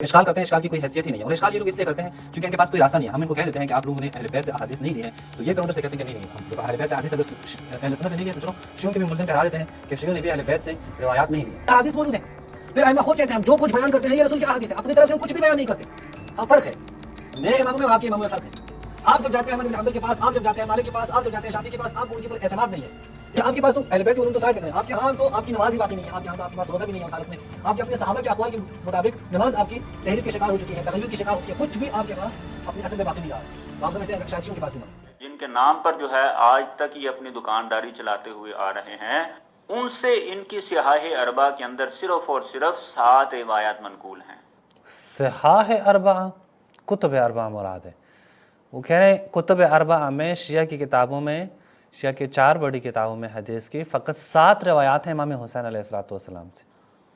اشغال کرتے ہیں، اشغال کی کوئی حیثیت ہی نہیں ہے، اور اشغال یہ لوگ اس لیے کرتے ہیں چونکہ ان کے پاس کوئی راستہ نہیں ہے۔ ہم ان کو کہہ دیتے ہیں کہ آپ لوگوں نے اہل بیت سے احادیث نہیں لی ہیں، تو یہ پھر ادھر سے کہتے ہیں کہ نہیں، ہم جب اہل بیت سے احادیث اگر اہل سنت نے نہیں لی ہے تو چلو شیعوں کے بھی ملزم ٹھہرا دیتے ہیں کہ شیعوں نے بھی اہل بیت سے روایات نہیں لی ہیں۔ احادیث موجود ہیں، پھر ائمہ خود کہتے ہیں ہم جو کچھ بیان کرتے ہیں یہ رسول کی احادیث ہے، اپنی طرف سے ہم کچھ بھی بیان نہیں کرتے۔ ہاں فرق ہے، میرے اماموں میں اور آپ کے اماموں میں فرق ہے۔ آپ جب جاتے ہیں احمد بن حنبل کے پاس، آپ جب جاتے ہیں مالک کے پاس، آپ جب جاتے ہیں شافعی کے پاس، آپ کو ان کے اوپر اعتماد نہیں ہے۔ آپ کے پاس تو اہل بیت کے علوم تو سائڈ پہ ہیں، آپ کے یہاں تو آپ کی نماز ہی باقی نہیں ہے، آپ کے یہاں تو آپ کے پاس روزہ بھی نہیں ہے سالت میں، آپ کے اپنے صحابہ کے اقوال کے مطابق نماز آپ کی تحریف کے شکار ہو چکی ہے، تغیر کی شکار ہو چکی ہے، کچھ بھی آپ کے یہاں اپنی اصل میں باقی نہیں رہا۔ تو آپ سمجھتے ہیں شاید شیعوں کے پاس نہیں ہے۔ جن کے نام پر جو ہے آج تک یہ اپنی دکانداری چلاتے ہوئے آ رہے ہیں، ان سے ان کی صحاح اربع کے اندر صرف اور صرف 7 روایات منقول ہیں۔ صحاح اربع کتب اربع مراد ہے۔ وہ کہہ رہے ہیں کتب اربع میں شیعہ کی کتابوں میں، شیعہ کی 4 بڑی کتابوں میں حدیث کی فقط 7 روایات ہیں امام حسین علیہ السلام سے۔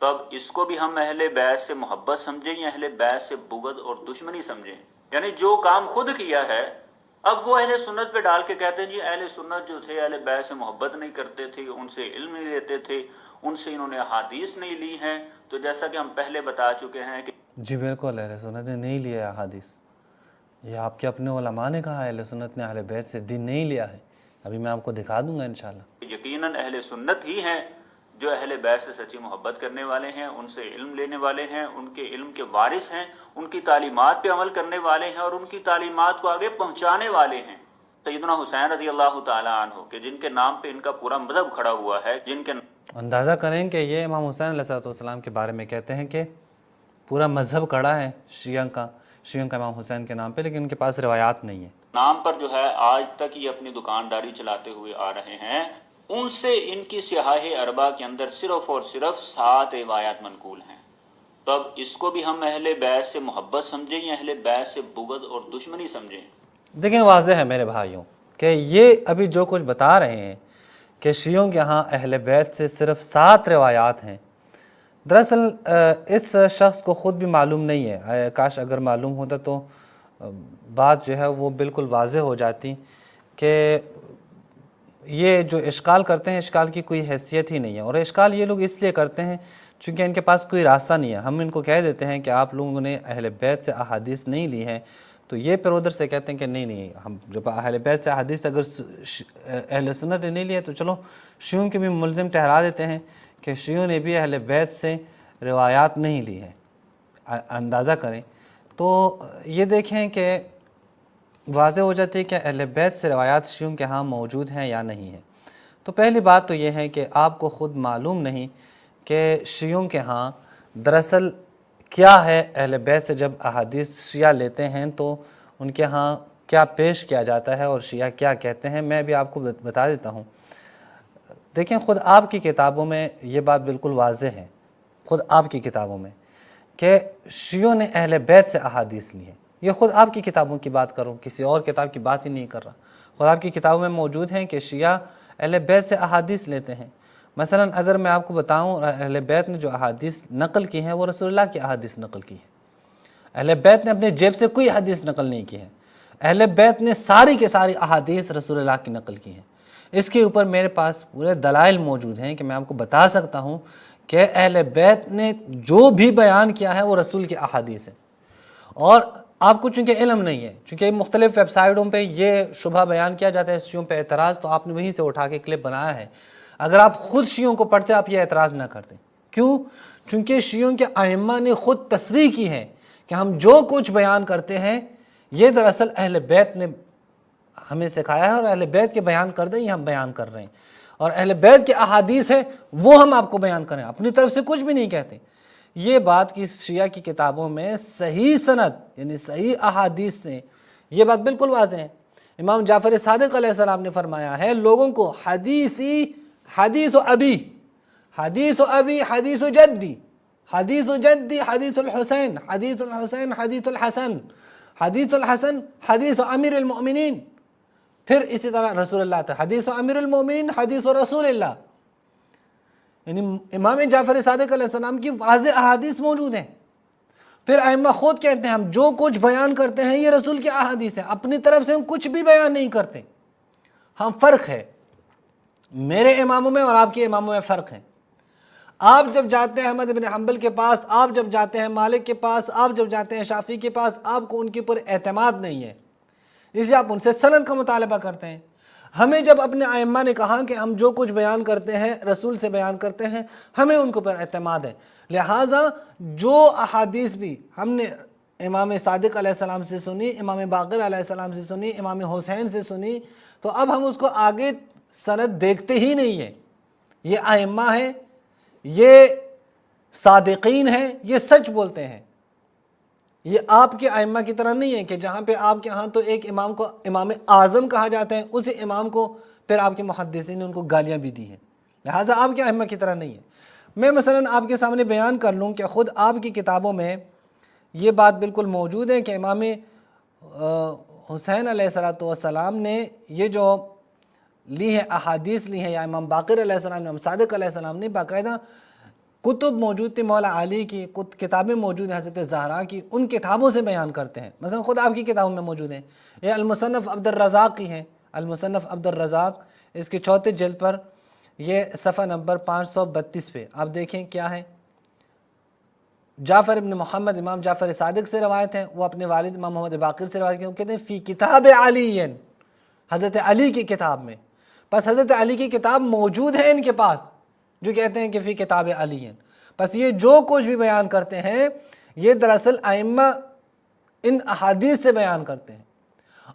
تو اب اس کو بھی ہم اہل بیت سے محبت سمجھیں یا اہل بیت سے بغض اور دشمنی سمجھیں؟ یعنی جو کام خود کیا ہے اب وہ اہل سنت پہ ڈال کے کہتے ہیں جی اہل سنت جو تھے اہل بیت سے محبت نہیں کرتے تھے، ان سے علم نہیں لیتے تھے، ان سے انہوں نے احادیث نہیں لی ہیں۔ تو جیسا کہ ہم پہلے بتا چکے ہیں کہ جی بالکل، اہل سنت نے نہیں لیا احادیث، یہ آپ کے اپنے علماء نے کہا اہل سنت نے اہل بیت سے دین نہیں لیا ہے۔ ابھی میں آپ کو دکھا دوں گا انشاءاللہ۔ یقیناً اہل سنت ہی ہیں جو اہل بیت سے سچی محبت کرنے والے ہیں، ان سے علم لینے والے ہیں، ان کے علم کے وارث ہیں، ان کی تعلیمات پہ عمل کرنے والے ہیں اور ان کی تعلیمات کو آگے پہنچانے والے ہیں۔ سیدنا حسین رضی اللہ تعالیٰ عنہ کہ جن کے نام پہ ان کا پورا مذہب کھڑا ہوا ہے، جن کے اندازہ کریں کہ یہ امام حسین علیہ السلام کے بارے میں کہتے ہیں کہ پورا مذہب کھڑا ہے شیعہ کا امام حسین کے نام پہ، لیکن ان کے پاس روایات نہیں ہے۔ نام پر جو ہے آج تک یہ اپنی دکانداری چلاتے ہوئے آ رہے ہیں، ان سے ان کی صحاح اربع کے اندر صرف اور صرف 7 روایات منقول ہیں۔ تو اب اس کو بھی ہم اہل بیت سے محبت سمجھیں یا اہل بیت سے بغض اور دشمنی سمجھیں؟ دیکھیں واضح ہے میرے بھائیوں کہ یہ ابھی جو کچھ بتا رہے ہیں کہ شیعوں کے ہاں اہل بیت سے صرف 7 روایات ہیں، دراصل اس شخص کو خود بھی معلوم نہیں ہے۔ کاش اگر معلوم ہوتا تو بات جو ہے وہ بالکل واضح ہو جاتی کہ یہ جو اشکال کرتے ہیں اشکال کی کوئی حیثیت ہی نہیں ہے، اور اشکال یہ لوگ اس لیے کرتے ہیں چونکہ ان کے پاس کوئی راستہ نہیں ہے۔ ہم ان کو کہہ دیتے ہیں کہ آپ لوگوں نے اہل بیت سے احادیث نہیں لی ہیں، تو یہ پھر ادھر سے کہتے ہیں کہ نہیں ہم جب اہل بیت سے احادیث اگر اہل سنت نے نہیں لی ہے تو چلو شیعوں کے بھی ملزم ٹھہرا دیتے ہیں کہ شیعوں نے بھی اہل بیت سے روایات نہیں لی ہے۔ اندازہ کریں تو یہ دیکھیں کہ واضح ہو جاتی ہے کہ اہل بیت سے روایات شیعوں کے ہاں موجود ہیں یا نہیں ہیں۔ تو پہلی بات تو یہ ہے کہ آپ کو خود معلوم نہیں کہ شیعوں کے ہاں دراصل کیا ہے، اہل بیت سے جب احادیث شیعہ لیتے ہیں تو ان کے ہاں کیا پیش کیا جاتا ہے اور شیعہ کیا کہتے ہیں۔ میں بھی آپ کو بتا دیتا ہوں۔ دیکھیں خود آپ کی کتابوں میں یہ بات بالکل واضح ہے، خود آپ کی کتابوں میں کہ شیعوں نے اہل بیت سے احادیث لی ہیں۔ یہ خود آپ کی کتابوں کی بات کروں، کسی اور کتاب کی بات ہی نہیں کر رہا۔ خود آپ کی کتابوں میں موجود ہیں کہ شیعہ اہل بیت سے احادیث لیتے ہیں۔ مثلا اگر میں آپ کو بتاؤں اہل بیت نے جو احادیث نقل کی ہیں وہ رسول اللہ کی احادیث نقل کی ہیں۔ اہل بیت نے اپنے جیب سے کوئی حدیث نقل نہیں کی ہے، اہل بیت نے ساری کے ساری احادیث رسول اللہ کی نقل کی ہیں۔ اس کے اوپر میرے پاس پورے دلائل موجود ہیں کہ میں آپ کو بتا سکتا ہوں کہ اہل بیت نے جو بھی بیان کیا ہے وہ رسول کی احادیث ہے۔ اور آپ کو چونکہ علم نہیں ہے، چونکہ مختلف ویب سائٹوں پہ یہ شبہ بیان کیا جاتا ہے شیعوں پہ اعتراض، تو آپ نے وہیں سے اٹھا کے کلپ بنایا ہے۔ اگر آپ خود شیعوں کو پڑھتے آپ یہ اعتراض نہ کرتے۔ کیوں؟ چونکہ شیعوں کے ائمہ نے خود تصریح کی ہے کہ ہم جو کچھ بیان کرتے ہیں یہ دراصل اہل بیت نے ہمیں سکھایا ہے، اور اہل بیت کے بیان کردے ہی ہم بیان کر رہے ہیں، اور اہل بیت کے احادیث ہیں وہ ہم آپ کو بیان کریں، اپنی طرف سے کچھ بھی نہیں کہتے۔ یہ بات کی شیعہ کی کتابوں میں صحیح سند یعنی صحیح احادیث سے یہ بات بالکل واضح ہے۔ امام جعفر صادق علیہ السلام نے فرمایا ہے لوگوں کو حدیث و ابی، حدیث و ابی، حدیث و جدی، حدیث و جدی، حدیث الحسین، حدیث الحسین، حدیث الحسن، حدیث الحسن، حدیث امیر المؤمنین، پھر اسی طرح رسول اللہ تھا حدیث امیر المؤمنین، حدیث رسول اللہ۔ یعنی امام جعفر صادق علیہ السلام کی واضح احادیث موجود ہیں۔ پھر ائمہ خود کہتے ہیں ہم جو کچھ بیان کرتے ہیں یہ رسول کی احادیث ہیں، اپنی طرف سے ہم کچھ بھی بیان نہیں کرتے۔ ہاں فرق ہے، میرے اماموں میں اور آپ کے اماموں میں فرق ہے۔ آپ جب جاتے ہیں احمد بن حنبل کے پاس، آپ جب جاتے ہیں مالک کے پاس، آپ جب جاتے ہیں شافعی کے پاس، آپ کو ان کے اوپر اعتماد نہیں ہے، اس لیے آپ ان سے سند کا مطالبہ کرتے ہیں۔ ہمیں جب اپنے ائمہ نے کہا کہ ہم جو کچھ بیان کرتے ہیں رسول سے بیان کرتے ہیں، ہمیں ان کے اوپر اعتماد ہے، لہٰذا جو احادیث بھی ہم نے امام صادق علیہ السلام سے سنی، امام باقر علیہ السلام سے سنی، امام حسین سے سنی، تو اب ہم اس کو آگے سند دیکھتے ہی نہیں ہیں۔ یہ ائمہ ہیں، یہ صادقین ہیں، یہ سچ بولتے ہیں۔ یہ آپ کے ائمہ کی طرح نہیں ہے کہ جہاں پہ آپ کے ہاں تو ایک امام کو امام اعظم کہا جاتا ہے، اسی امام کو پھر آپ کے محدثین نے ان کو گالیاں بھی دی ہیں، لہٰذا آپ کے ائمہ کی طرح نہیں ہے۔ میں مثلاً آپ کے سامنے بیان کر لوں کہ خود آپ کی کتابوں میں یہ بات بالکل موجود ہے کہ امام حسین علیہ السلام نے یہ جو لی ہے احادیث لی ہے، یا امام باقر علیہ السلام، امام صادق علیہ السلام نے باقاعدہ کتب موجود تھی، مولا علی کی کتابیں موجود ہیں، حضرت زہرا کی، ان کتابوں سے بیان کرتے ہیں۔ مثلا خود آپ کی کتابوں میں موجود ہیں، یہ المصنف عبد الرزاق کی ہیں، المصنف عبد الرزاق، اس کی 4 جلد پر یہ صفحہ نمبر 532 پہ آپ دیکھیں کیا ہے۔ جعفر ابن محمد، امام جعفر صادق سے روایت ہے، وہ اپنے والد امام محمد باقر سے روایت ہے، وہ کہتے ہیں فی کتاب علی، حضرت علی کی کتاب میں۔ پس حضرت علی کی کتاب موجود ہے ان کے پاس، جو کہتے ہیں کہ فی کتاب علی۔ پس یہ جو کچھ بھی بیان کرتے ہیں یہ دراصل ائمہ ان احادیث سے بیان کرتے ہیں،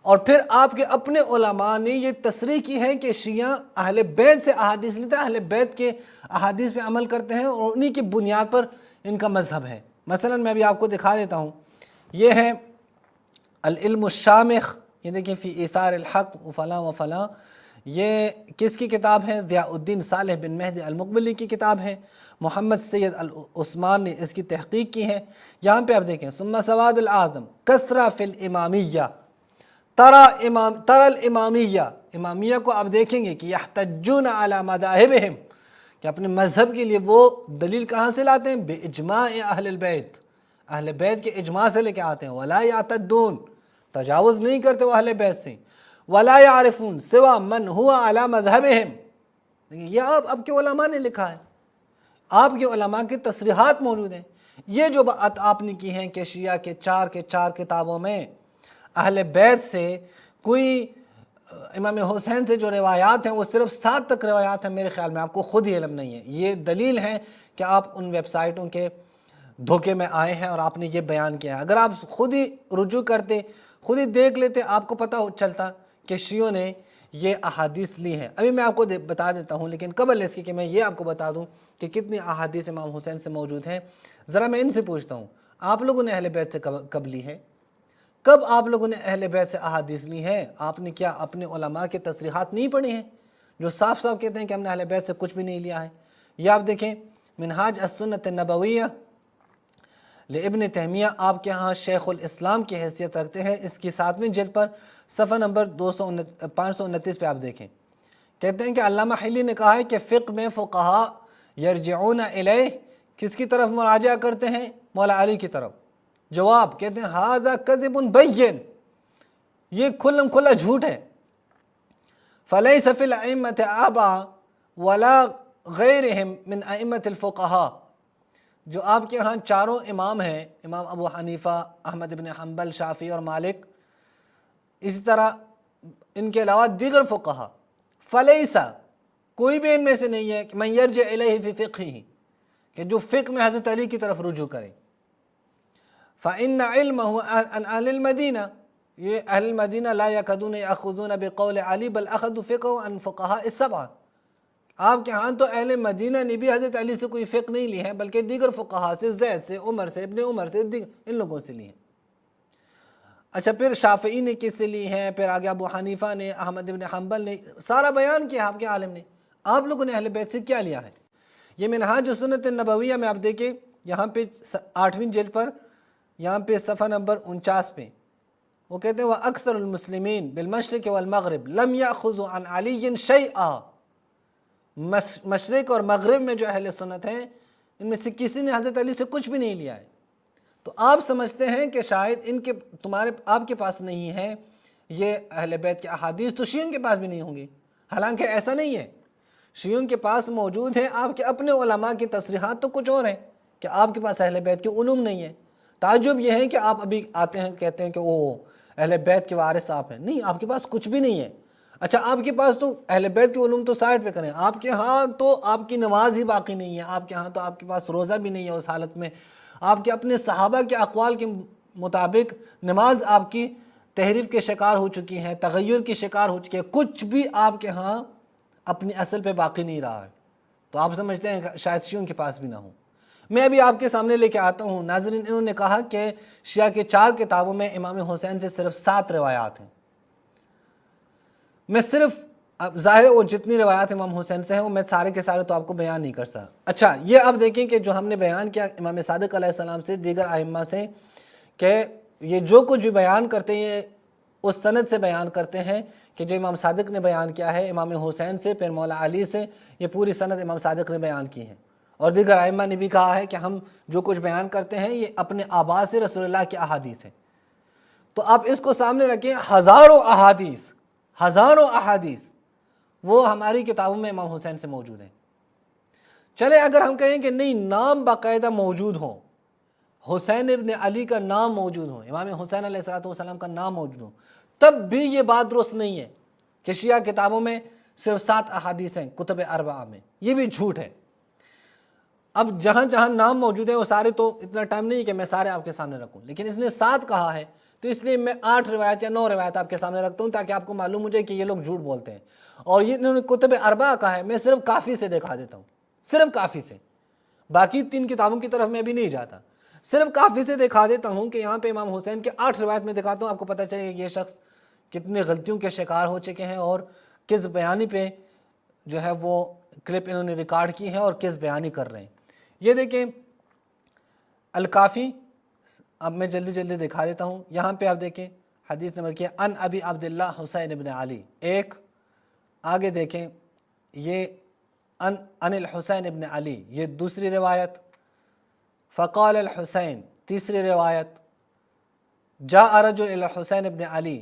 اور پھر آپ کے اپنے علماء نے یہ تصریح کی ہے کہ شیعہ اہل بیت سے احادیث لیتے ہیں، اہل بیت کے احادیث پہ عمل کرتے ہیں، اور انہی کی بنیاد پر ان کا مذہب ہے۔ مثلا میں بھی آپ کو دکھا دیتا ہوں، یہ ہے العلم الشامخ، یہ دیکھیں فی ایثار الحق و فلاں و فلاں، یہ کس کی کتاب ہے؟ ضیاء الدین صالح بن مہدی المقبلی کی کتاب ہے، محمد سید عثمان نے اس کی تحقیق کی ہے۔ یہاں پہ آپ دیکھیں ثم سواد الاعظم کثرہ فی الامامیہ، ترى الامامیہ، امامیہ کو آپ دیکھیں گے کہ یحتجون علی مذاہبہم، کہ اپنے مذہب کے لیے وہ دلیل کہاں سے لاتے ہیں؟ باجماع اہل البیت، اہل بیت کے اجماع سے لے کے آتے ہیں۔ ولا یعتدون، تجاوز نہیں کرتے وہ اہل بیت سے۔ ولا یعرفون سوا من هو علی مذہبہم، یہ آپ کے علماء نے لکھا ہے، آپ کے علماء کی تصریحات موجود ہیں۔ یہ جو بات آپ نے کی ہیں کہ شیعہ کے 4 کتابوں میں اہل بیت سے کوئی امام حسین سے جو روایات ہیں وہ صرف 7 تک روایات ہیں، میرے خیال میں آپ کو خود ہی علم نہیں ہے۔ یہ دلیل ہے کہ آپ ان ویب سائٹوں کے دھوکے میں آئے ہیں اور آپ نے یہ بیان کیا ہے۔ اگر آپ خود ہی رجوع کرتے، خود ہی دیکھ لیتے، آپ کو پتہ چلتا کہ شیعوں نے یہ احادیث لی ہیں۔ ابھی میں آپ کو بتا دیتا ہوں، لیکن قبل اس کے کہ میں یہ آپ کو بتا دوں کہ کتنی احادیث امام حسین سے موجود ہیں، ذرا میں ان سے پوچھتا ہوں، آپ لوگوں نے اہل بیت سے کب لی ہے؟ کب آپ لوگوں نے اہل بیت سے احادیث لی ہے؟ آپ نے کیا اپنے علماء کے تصریحات نہیں پڑھی ہیں جو صاف صاف کہتے ہیں کہ ہم نے اہل بیت سے کچھ بھی نہیں لیا ہے؟ یہ آپ دیکھیں منہاج السنت النبویہ لابن تیمیہ، آپ کے ہاں شیخ الاسلام کی حیثیت رکھتے ہیں، اس کی 7ویں جلد پر صفحہ نمبر 529 پہ آپ دیکھیں، کہتے ہیں کہ علامہ حلی نے کہا ہے کہ فقہ میں فقہاء یرجعون الیہ، کس کی طرف مراجعہ کرتے ہیں؟ مولا علی کی طرف۔ جواب کہتے ہیں ھذا کذب بین، یہ کھلم کھلا جھوٹ ہے۔ فلیس فی الائمۃ ابا ولا غیرہم من ائمۃ الفقہاء، جو آپ کے ہاں 4 امام ہیں، امام ابو حنیفہ، احمد بن حنبل، شافعی اور مالک، اسی طرح ان کے علاوہ دیگر فقہاء، فلیسا، کوئی بھی ان میں سے نہیں ہے کہ من یرجع الیہ فی فقہہ، کہ جو فقہ میں حضرت علی کی طرف رجوع کرے۔ فإن علمه عن أهل المدینہ، یہ اہل المدینہ لا یکادون یأخذون بقول علی بل اخذوا فقہ عن فقہاء السبعہ، آپ کے ہاں تو اہل مدینہ نے بھی حضرت علی سے کوئی فقہ نہیں لی ہے، بلکہ دیگر فقہاء سے، زید سے، عمر سے، ابن عمر سے، ان لوگوں سے لی ہیں۔ اچھا پھر شافعی نے کس سے لی ہیں، پھر آگے ابو حنیفہ نے، احمد بن حنبل نے، سارا بیان کیا آپ کے عالم نے۔ آپ لوگوں نے اہل بیت سے کیا لیا ہے؟ یہ منہاج السنت النبویہ میں آپ دیکھیں، یہاں پہ 8ویں جلد پر، یہاں پہ صفحہ نمبر 49 پہ وہ کہتے ہیں وَأَكْثَرُ الْمُسْلِمِينَ بِالْمَشْرِقِ وَالْمَغْرِبِ لَمْ يَأْخُذُوا عَنْ عَلِيٍّ شَيْئًا، مشرق اور مغرب میں جو اہل سنت ہیں ان میں سے کسی نے حضرت علی سے کچھ بھی نہیں لیا ہے۔ تو آپ سمجھتے ہیں کہ شاید آپ کے پاس نہیں ہے یہ اہل بیت کے احادیث، تو شیعوں کے پاس بھی نہیں ہوں گی، حالانکہ ایسا نہیں ہے۔ شیعوں کے پاس موجود ہیں آپ کے اپنے علماء کی تصریحات تو کچھ اور ہیں کہ آپ کے پاس اہل بیت کے علوم نہیں ہے۔ تعجب یہ ہے کہ آپ ابھی آتے ہیں کہتے ہیں کہ وہ اہل بیت کے وارث آپ ہیں، نہیں، آپ کے پاس کچھ بھی نہیں ہے۔ اچھا، آپ کے پاس تو اہل بیت کے علوم تو سائڈ پہ کریں، آپ کے ہاں تو آپ کی نماز ہی باقی نہیں ہے، آپ کے ہاں تو آپ کے پاس روزہ بھی نہیں ہے اس حالت میں، آپ کے اپنے صحابہ کے اقوال کے مطابق نماز آپ کی تحریف کے شکار ہو چکی ہے، تغیر کی شکار ہو چکی ہے، کچھ بھی آپ کے ہاں اپنی اصل پہ باقی نہیں رہا ہے، تو آپ سمجھتے ہیں کہ شاید شیعوں کے پاس بھی نہ ہو۔ میں ابھی آپ کے سامنے لے کے آتا ہوں ناظرین، انہوں نے کہا کہ شیعہ کے 4 کتابوں میں امام حسین سے صرف 7 روایات ہیں۔ میں صرف ظاہر ہے وہ جتنی روایات امام حسین سے ہیں وہ میں سارے کے سارے تو آپ کو بیان نہیں کر سکتا۔ اچھا، یہ اب دیکھیں کہ جو ہم نے بیان کیا امام صادق علیہ السلام سے، دیگر ائمہ سے، کہ یہ جو کچھ بھی بیان کرتے ہیں یہ اس سند سے بیان کرتے ہیں کہ جو امام صادق نے بیان کیا ہے امام حسین سے، پھر مولا علی سے، یہ پوری سند امام صادق نے بیان کی ہے، اور دیگر ائمہ نے بھی کہا ہے کہ ہم جو کچھ بیان کرتے ہیں یہ اپنے آبا سے رسول اللہ کی احادیث ہیں۔ تو آپ اس کو سامنے رکھیں، ہزاروں احادیث وہ ہماری کتابوں میں امام حسین سے موجود ہیں۔ چلے اگر ہم کہیں کہ نہیں، نام باقاعدہ موجود ہو، حسین ابن علی کا نام موجود ہو، امام حسین علیہ السلام کا نام موجود ہو، تب بھی یہ بات درست نہیں ہے کہ شیعہ کتابوں میں صرف 7 احادیث ہیں کتب اربعہ میں، یہ بھی جھوٹ ہے۔ اب جہاں جہاں نام موجود ہے وہ سارے تو اتنا ٹائم نہیں کہ میں سارے آپ کے سامنے رکھوں، لیکن اس نے 7 کہا ہے تو اس لیے میں 8 روایت یا 9 روایت آپ کے سامنے رکھتا ہوں تاکہ آپ کو معلوم ہو جائے کہ یہ لوگ جھوٹ بولتے ہیں۔ اور یہ انہوں نے کتب اربعہ کہا ہے، میں صرف کافی سے دکھا دیتا ہوں، صرف کافی سے، باقی 3 کتابوں کی طرف میں بھی نہیں جاتا، صرف کافی سے دکھا دیتا ہوں کہ یہاں پہ امام حسین کے 8 روایت میں دکھاتا ہوں، آپ کو پتہ چلے کہ یہ شخص کتنی غلطیوں کے شکار ہو چکے ہیں اور کس بیانی پہ جو ہے وہ کلپ انہوں نے ریکارڈ کی ہے اور کس بیانی کر رہے ہیں۔ یہ دیکھیں الکافی، اب میں جلدی جلدی دکھا دیتا ہوں، یہاں پہ آپ دیکھیں حدیث نمبر کیا، ان ابی عبداللہ حسین ابن علی، ایک آگے دیکھیں یہ ان الحسین ابن علی، یہ دوسری روایت، فقال الحسین تیسری روایت، جاء رجل الی الحسین ابن علی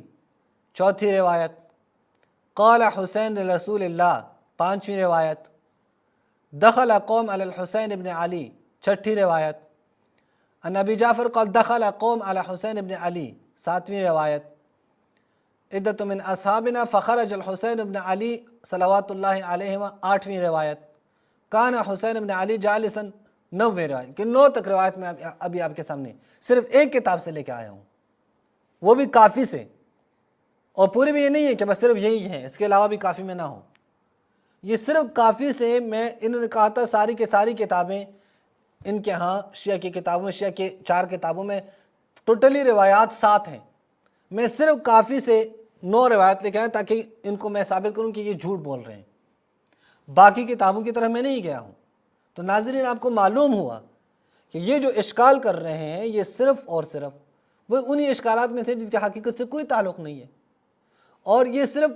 چوتھی روایت، قال حسین لرسول اللہ پانچویں روایت، دخل قوم علی الحسین ابن علی چھٹی روایت، ان ابی جعفر قال دخل قوم علی حسین ابن علی ساتویں روایت، عدت من اصحابنا فخرج الحسین ابن علی صلوات اللہ علیہما آٹھویں روایت، کان حسین ابن علی جالسا نویں روایت، کہ 9 تک روایت میں ابھی آپ کے سامنے صرف ایک کتاب سے لے کے آیا ہوں، وہ بھی کافی سے، اور پوری بھی یہ نہیں ہے کہ بس صرف یہی ہے، اس کے علاوہ بھی کافی میں نہ ہو، یہ صرف کافی سے میں انہوں نے کہا تھا ساری کے ساری کتابیں ان کے ہاں شیعہ کی کتابوں میں، شیعہ کے 4 کتابوں میں ٹوٹلی روایات 7 ہیں، میں صرف کافی سے 9 روایت لے کے آیا تاکہ ان کو میں ثابت کروں کہ یہ جھوٹ بول رہے ہیں، باقی کتابوں کی طرف میں نہیں گیا ہوں۔ تو ناظرین آپ کو معلوم ہوا کہ یہ جو اشکال کر رہے ہیں یہ صرف اور صرف وہ انہی اشکالات میں سے جس کے حقیقت سے کوئی تعلق نہیں ہے، اور یہ صرف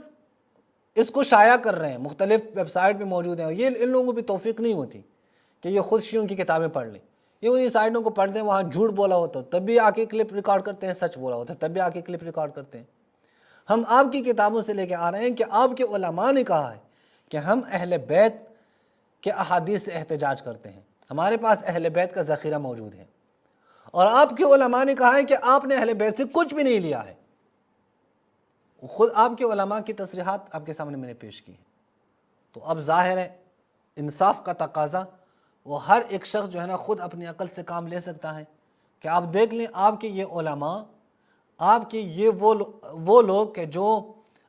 اس کو شائع کر رہے ہیں، مختلف ویب سائٹ پہ موجود ہیں، یہ ان لوگوں کو بھی توفیق نہیں ہوتی کہ یہ خود شیعوں کی کتابیں پڑھ لیں، یہ انہی سائٹوں کو پڑھ دیں، وہاں جھوٹ بولا ہوتا تب بھی آ کے کلپ ریکارڈ کرتے ہیں، سچ بولا ہوتا ہے تب بھی آ کے کلپ ریکارڈ کرتے ہیں۔ ہم آپ کی کتابوں سے لے کے آ رہے ہیں کہ آپ کے علماء نے کہا ہے کہ ہم اہل بیت کے احادیث سے احتجاج کرتے ہیں، ہمارے پاس اہل بیت کا ذخیرہ موجود ہے، اور آپ کے علماء نے کہا ہے کہ آپ نے اہل بیت سے کچھ بھی نہیں لیا ہے، خود آپ کے علماء کی تصریحات آپ کے سامنے میں نے پیش کی ہیں۔ تو اب ظاہر ہے انصاف کا تقاضا وہ ہر ایک شخص جو ہے نا خود اپنی عقل سے کام لے سکتا ہے کہ آپ دیکھ لیں آپ کے یہ علماء، آپ کے یہ وہ لوگ کہ جو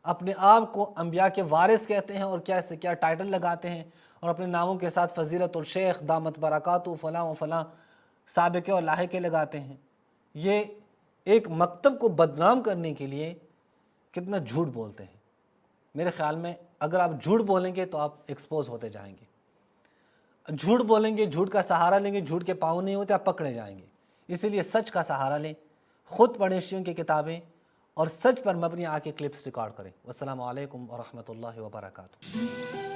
اپنے آپ کو انبیاء کے وارث کہتے ہیں اور کیا سے کیا ٹائٹل لگاتے ہیں اور اپنے ناموں کے ساتھ فضیلت الشیخ دامت برکاتہ فلاں و فلاں سابقے اور لاحقے لگاتے ہیں، یہ ایک مکتب کو بدنام کرنے کے لیے کتنا جھوٹ بولتے ہیں۔ میرے خیال میں اگر آپ جھوٹ بولیں گے تو آپ ایکسپوز ہوتے جائیں گے، جھوٹ بولیں گے، جھوٹ کا سہارا لیں گے، جھوٹ کے پاؤں نہیں ہوتے، آپ پکڑے جائیں گے۔ اسی لیے سچ کا سہارا لیں، خود پڑھیں شیعوں کی کتابیں اور سچ پر مبنی آ کے کلپس ریکارڈ کریں۔ والسلام علیکم ورحمۃ اللہ وبرکاتہ۔